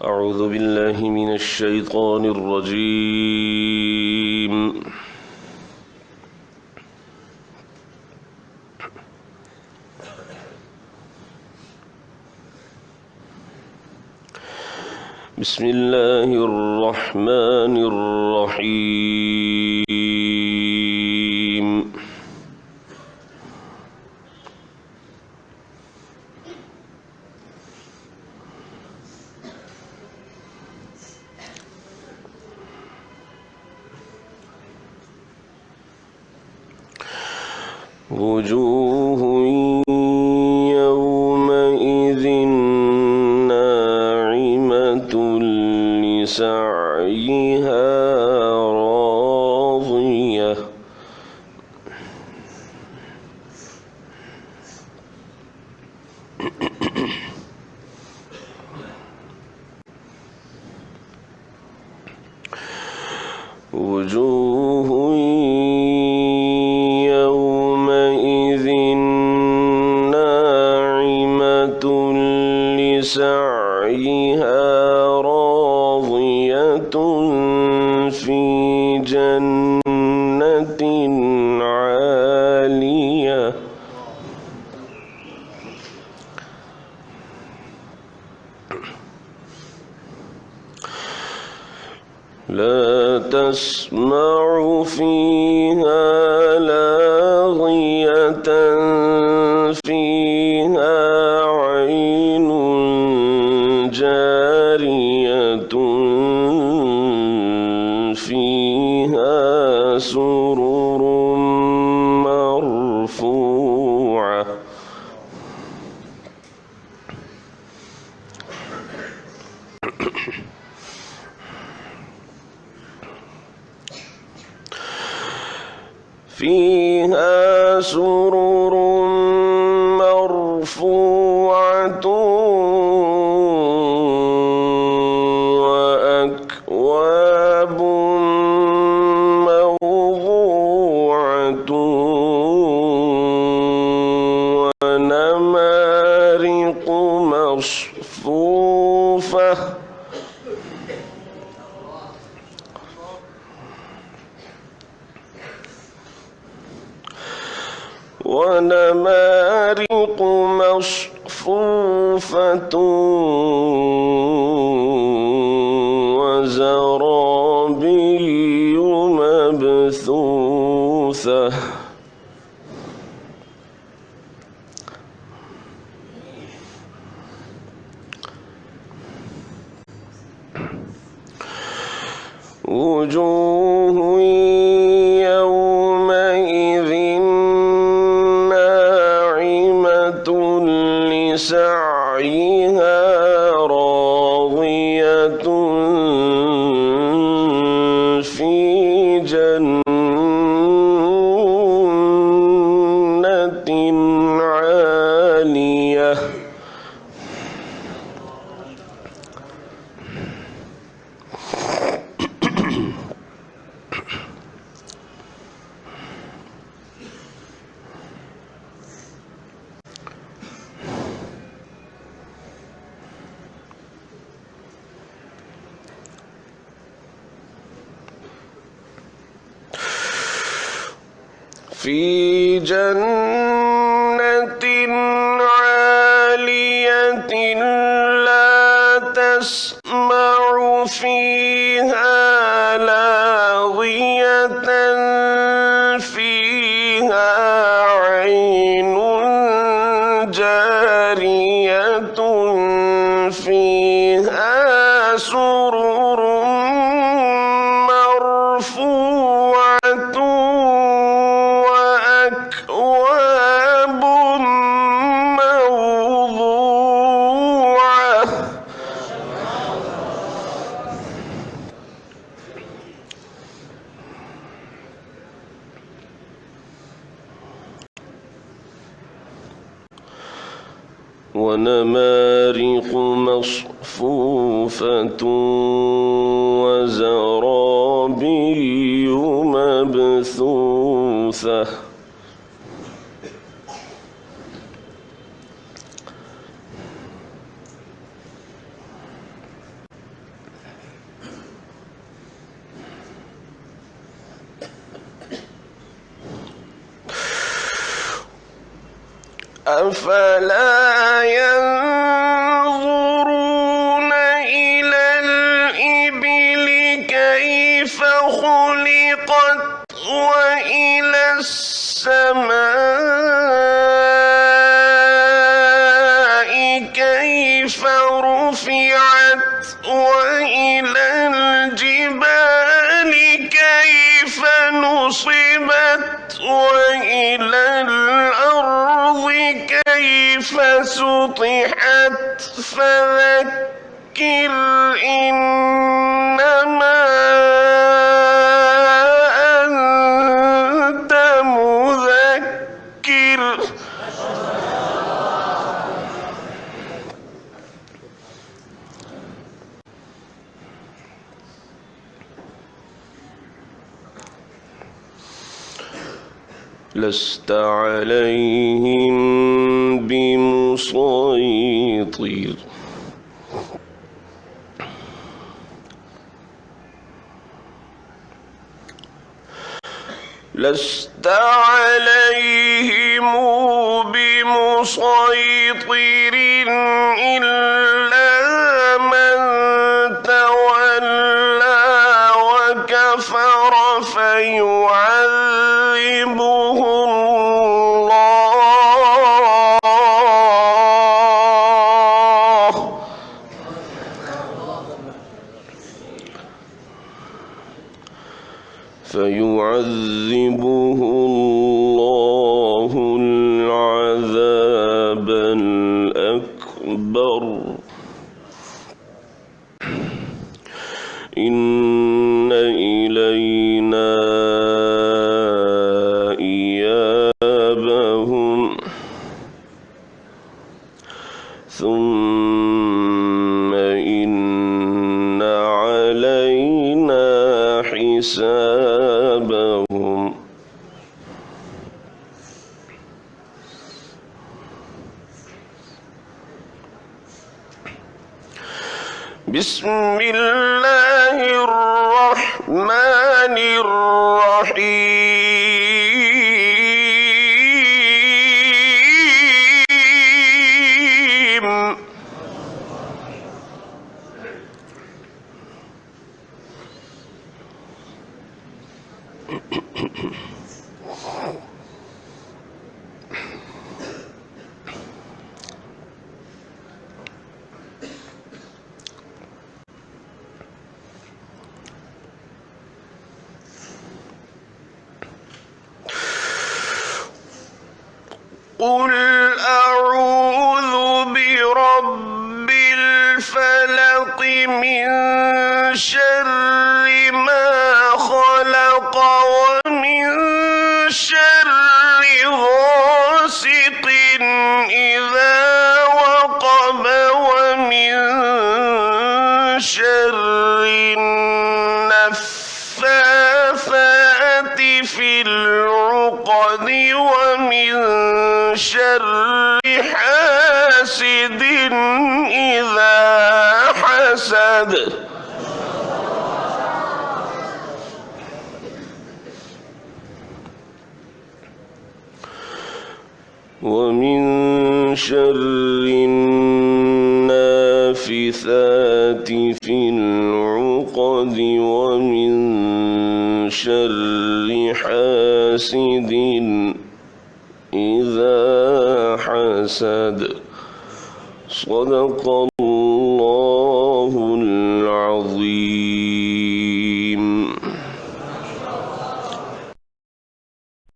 أعوذ بالله من الشيطان الرجيم. بسم الله الرحمن الرحيم. وجوه يومئذ ناعمة لسعيها راضية وجوه ناعمة لسعيها راضية في جنة عالية لا تسمع فيها لاغية فيها عين جارية فيها سرر مرفوعة فيها سرر مرفوعة وأكواب موضوعة ونمارق مصفوفة ونمارق مصفوفة وزرابي مبثوثة وجوه يومئذ ناعمة لسعيها راضية في جنة عالية في جنة عالية لا تسمع فيها لاغية فيها عين جارية فيها سرر مرفوعة وأكواب موضوعة ونمارق مصفوفة وزرابي مبثوثة أفلا ينظرون إلى الإبل كيف خلقت وإلى السماء كيف رفعت وإلى الجبال كيف نصبت وإلى الأرض كيف سطحت فذكر إنما أنت مذكر. لست عليهم بمسيطر. لست عليهم بمسيطر إلا من تولى وكفر فيعذبه الله العذاب الأكبر. إن إلينا إيابهم ثم إن علينا حسابهم. بسم الله الرحمن الرحيم. قل أعوذ برب الفلق من شر ما خلق ومن شر غاسق إذا وقب ومن شر النفاثات في العقد ومن شر حاسد إذا حسد. ومن شر النافثات في العقد ومن شر حاسد إذا حسد. صدق الله العظيم.